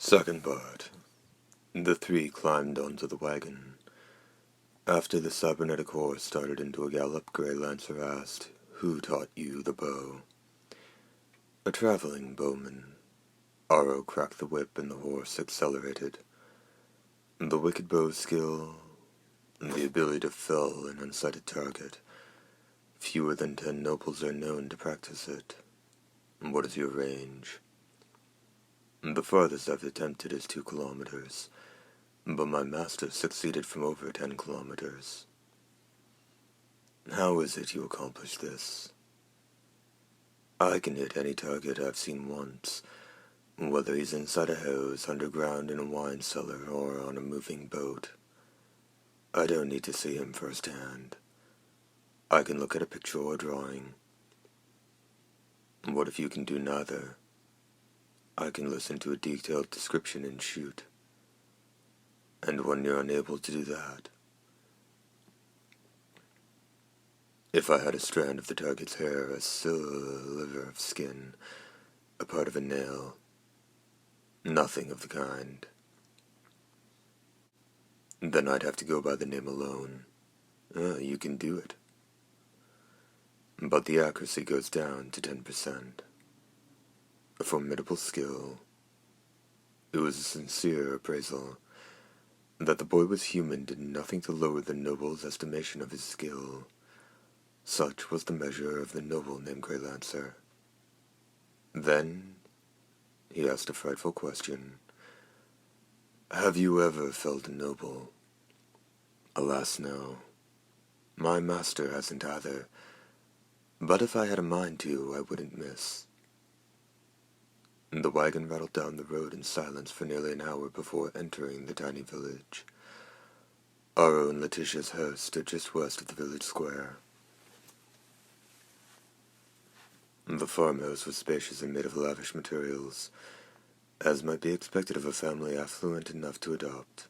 Second part. The three climbed onto the wagon. After the cybernetic horse started into a gallop, Greylancer asked, "Who taught you the bow?" "A traveling bowman." Aro cracked the whip and the horse accelerated. The wicked bow skill, the ability to fell an unsighted target. Fewer than 10 nobles are known to practice it. What is your range? The farthest I've attempted is 2 kilometers, but my master succeeded from over 10 kilometers. How is it you accomplish this? I can hit any target I've seen once, whether he's inside a house, underground in a wine cellar, or on a moving boat. I don't need to see him firsthand. I can look at a picture or drawing. What if you can do neither? I can listen to a detailed description and shoot. And when you're unable to do that, if I had a strand of the target's hair, a sliver of skin, a part of a nail, nothing of the kind, then I'd have to go by the name alone. You can do it. But the accuracy goes down to 10%. A formidable skill. It was a sincere appraisal. That the boy was human did nothing to lower the noble's estimation of his skill. Such was the measure of the noble named Greylancer. Then he asked a frightful question. "Have you ever felt a noble?" "Alas, no. My master hasn't either. But if I had a mind to, I wouldn't miss." The wagon rattled down the road in silence for nearly an hour before entering the tiny village. Aro and Letitia's house stood just west of the village square. The farmhouse was spacious and made of lavish materials, as might be expected of a family affluent enough to adopt.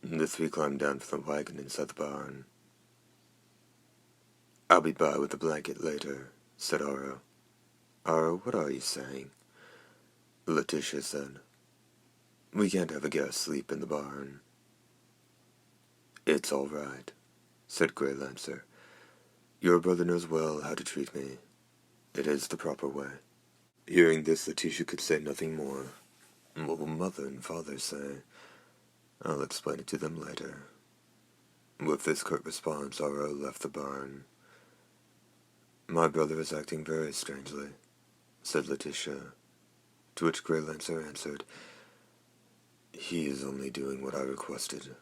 The three climbed down from the wagon inside the barn. "I'll be by with a blanket later," said Aro. "Aro, what are you saying?" Letitia said. "We can't have a guest sleep in the barn." "It's all right," said Greylancer. "Your brother knows well how to treat me. It is the proper way." Hearing this, Letitia could say nothing more. "What will mother and father say?" "I'll explain it to them later." With this curt response, Aro left the barn. "My brother is acting very strangely," said Letitia, to which Greylancer answered, "He is only doing what I requested."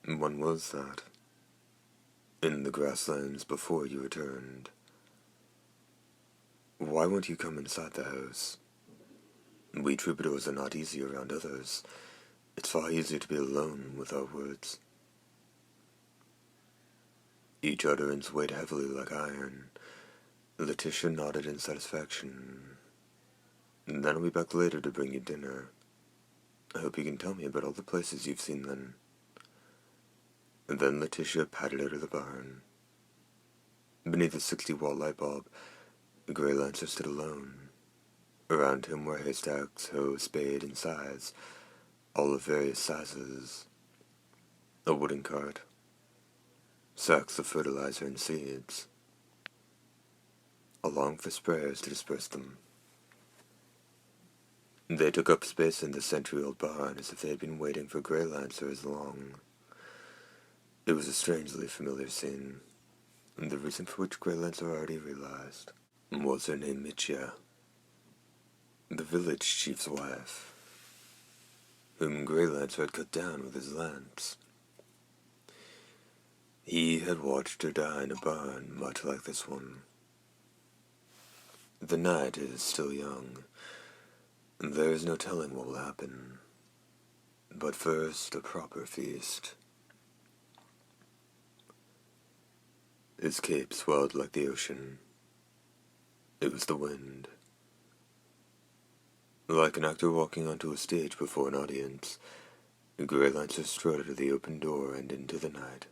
"When was that?" "In the grasslands before you returned." "Why won't you come inside the house? We troubadours are not easy around others. It's far easier to be alone with our words." Each utterance weighed heavily like iron. Letitia nodded in satisfaction. "Then I'll be back later to bring you dinner. I hope you can tell me about all the places you've seen then." And then Letitia padded out of the barn. Beneath a 60-watt light bulb, Greylancer stood alone. Around him were haystacks, hoe, spade, and scythes, all of various sizes. A wooden cart. Sacks of fertilizer and seeds. Along for sprayers to disperse them. They took up space in the century-old barn as if they had been waiting for Greylancer as long. It was a strangely familiar scene, and the reason for which Greylancer already realized. Was her name Mitya, the village chief's wife, whom Greylancer had cut down with his lance. He had watched her die in a barn much like this one. The night is still young. There is no telling what will happen. But first, a proper feast. His cape swelled like the ocean. It was the wind. Like an actor walking onto a stage before an audience, Greylancer strode out of the open door and into the night.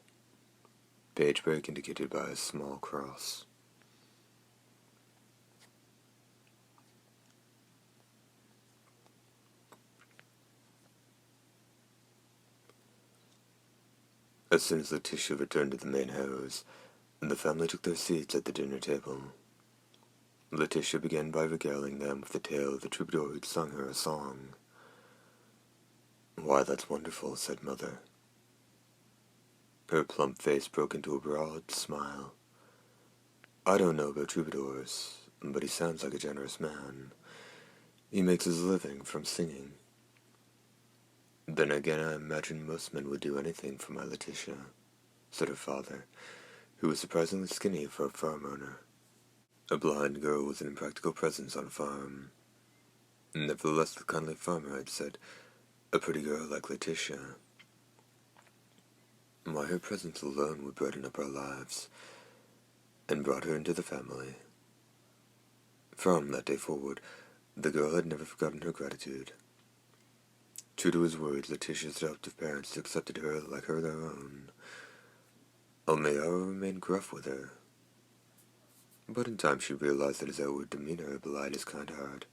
Page break indicated by a small cross. As soon as Letitia returned to the main house, the family took their seats at the dinner table. Letitia began by regaling them with the tale of the troubadour who'd sung her a song. "Why, that's wonderful," said Mother. Her plump face broke into a broad smile. "I don't know about troubadours, but he sounds like a generous man. He makes his living from singing." "Then again, I imagine most men would do anything for my Letitia," said her father, who was surprisingly skinny for a farm owner. A blind girl was an impractical presence on a farm. Nevertheless, the kindly farmer had said, "A pretty girl like Letitia. Why, her presence alone would brighten up our lives," and brought her into the family. From that day forward, the girl had never forgotten her gratitude. True to his word, Letitia's adoptive parents accepted her like her their own. Only Ara remained gruff with her. But in time she realized that his outward demeanor belied his kind heart.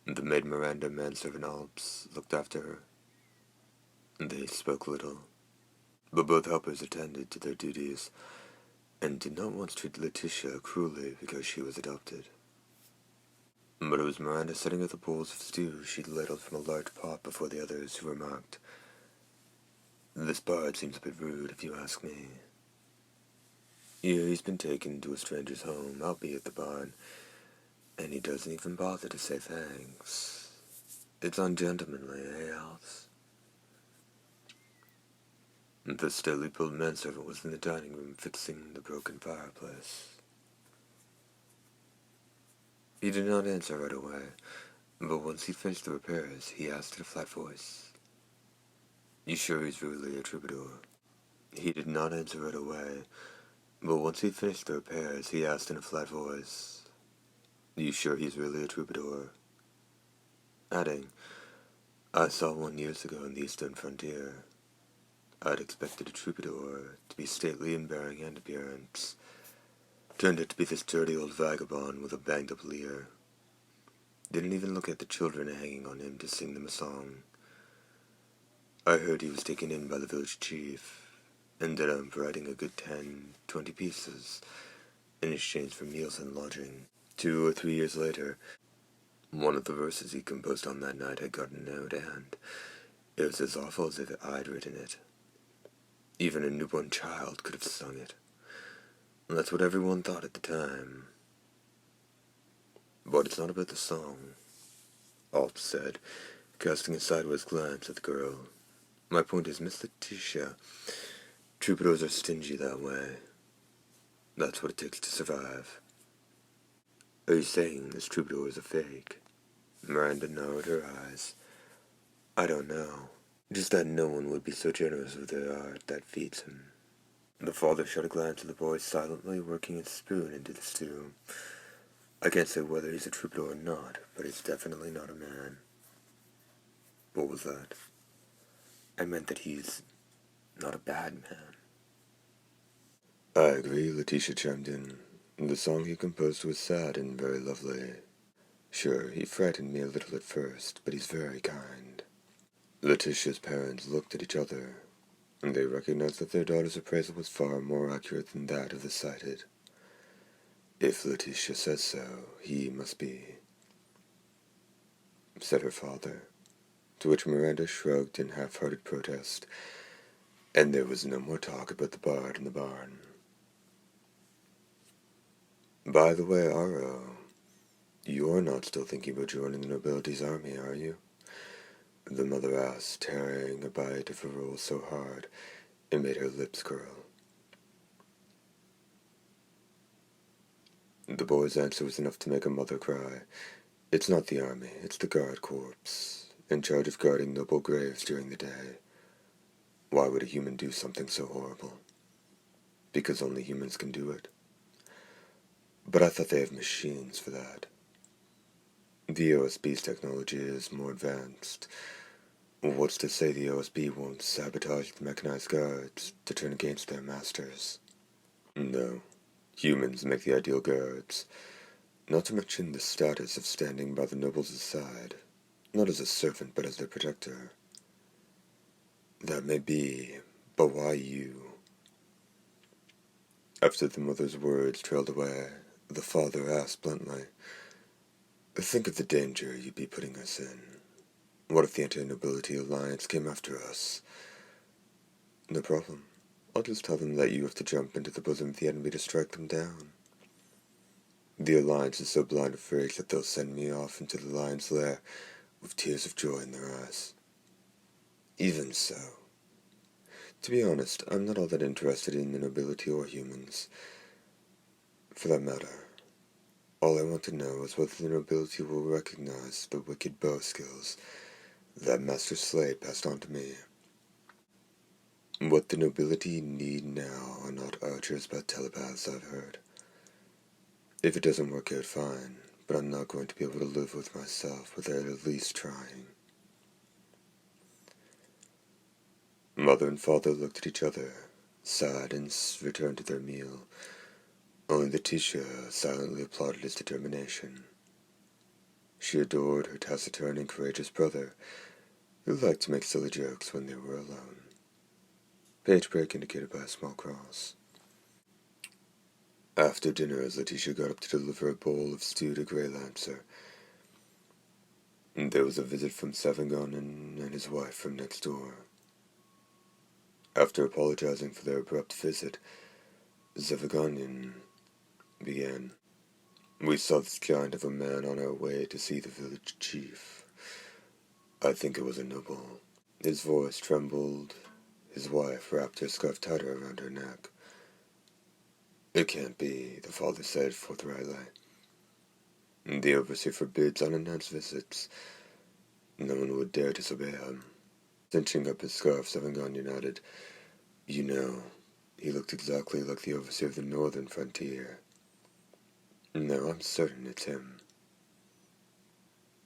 The maid Miranda and manservant Alps looked after her. They spoke little, but both helpers attended to their duties, and did not once treat Letitia cruelly because she was adopted. But it was Miranda setting out the bowls of stew she'd ladled from a large pot before the others who remarked, "This bard seems a bit rude, if you ask me. Yeah, he's been taken to a stranger's home, albeit the barn, and he doesn't even bother to say thanks. It's ungentlemanly, eh, Alps?" The steadily pulled manservant was in the dining room fixing the broken fireplace. He did not answer right away, but once he'd finished the repairs, he asked in a flat voice, "You sure he's really a troubadour?" He did not answer right away, but once he'd finished the repairs, he asked in a flat voice, "You sure he's really a troubadour?" Adding, "I saw one years ago in the eastern frontier. I'd expected a troubadour to be stately in bearing and appearance. Turned out to be this dirty old vagabond with a banged-up leer. Didn't even look at the children hanging on him to sing them a song. I heard he was taken in by the village chief, ended up writing a good 10-20 pieces in exchange for meals and lodging. 2 or 3 years later, one of the verses he composed on that night had gotten out, and it was as awful as if I'd written it. Even a newborn child could have sung it. That's what everyone thought at the time. But it's not about the song," Alps said, casting a sideways glance at the girl. "My point is, Miss Letitia, troubadours are stingy that way. That's what it takes to survive." "Are you saying this troubadour is a fake?" Miranda narrowed her eyes. "I don't know. Just that no one would be so generous with their art that feeds him." The father shot a glance at the boy silently working his spoon into the stew. "I can't say whether he's a troubadour or not, but he's definitely not a man." "What was that?" "I meant that he's not a bad man." "I agree," Letitia chimed in. "The song he composed was sad and very lovely. Sure, he frightened me a little at first, but he's very kind." Letitia's parents looked at each other, and they recognized that their daughter's appraisal was far more accurate than that of the sighted. "If Letitia says so, he must be," said her father, to which Miranda shrugged in half-hearted protest, and there was no more talk about the bard in the barn. "By the way, Aro, you're not still thinking about joining the nobility's army, are you?" the mother asked, tearing a bite of a roll so hard it made her lips curl. The boy's answer was enough to make a mother cry. "It's not the army, it's the guard corps, in charge of guarding noble graves during the day. Why would a human do something so horrible? Because only humans can do it. But I thought they have machines for that. The OSB's technology is more advanced. What's to say the OSB won't sabotage the mechanized guards to turn against their masters? No, humans make the ideal guards, not to mention the status of standing by the nobles' side, not as a servant but as their protector. That may be, but why you? After the mother's words trailed away, the father asked bluntly, think of the danger you'd be putting us in. What if the Anti-Nobility Alliance came after us? No problem. I'll just tell them that you have to jump into the bosom of the enemy to strike them down. The Alliance is so blind of rage that they'll send me off into the lion's lair with tears of joy in their eyes. Even so, to be honest, I'm not all that interested in the nobility or humans. For that matter, all I want to know is whether the nobility will recognize the wicked bow skills that Master Slade passed on to me. What the nobility need now are not archers but telepaths, I've heard. If it doesn't work out, fine, but I'm not going to be able to live with myself without at least trying. Mother and father looked at each other, sighed, and returned to their meal. Only Letitia silently applauded his determination. She adored her taciturn and courageous brother, who liked to make silly jokes when they were alone. Page break indicated by a small cross. After dinner, as Letitia got up to deliver a bowl of stew to Greylancer, there was a visit from Savangonin and his wife from next door. After apologizing for their abrupt visit, Savangonin began. We saw this giant of a man on our way to see the village chief. I think it was a noble. His voice trembled. His wife wrapped her scarf tighter around her neck. It can't be, the father said forthrightly. The overseer forbids unannounced visits. No one would dare disobey him. Cinching up his scarf, Savangonin added, You know, he looked exactly like the overseer of the northern frontier. No, I'm certain it's him.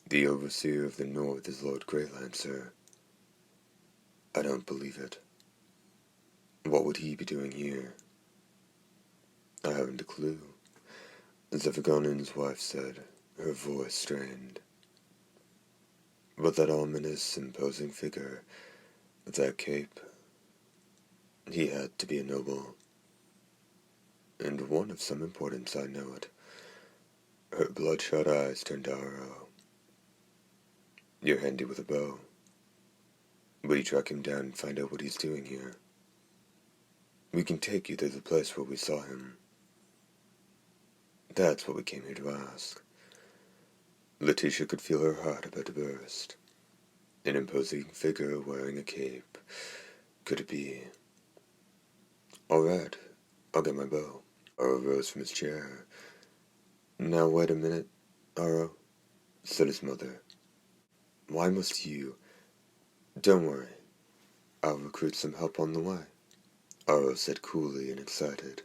The overseer of the north is Lord Greylancer. I don't believe it. What would he be doing here? I haven't a clue, Savangonin's wife said, her voice strained. But that ominous, imposing figure, that cape, he had to be a noble. And one of some importance, I know it. Her bloodshot eyes turned arrow. You're handy with a bow. Will you track him down and find out what he's doing here? We can take you to the place where we saw him. That's what we came here to ask. Letitia could feel her heart about to burst. An imposing figure wearing a cape. Could it be? All right, I'll get my bow. Aro rose from his chair. Now wait a minute, Aro, said his mother. Why must you? Don't worry. I'll recruit some help on the way, Aro said coolly and excited.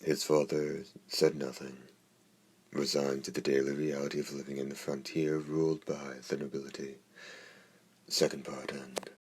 His father said nothing, resigned to the daily reality of living in the frontier ruled by the nobility. Second part end.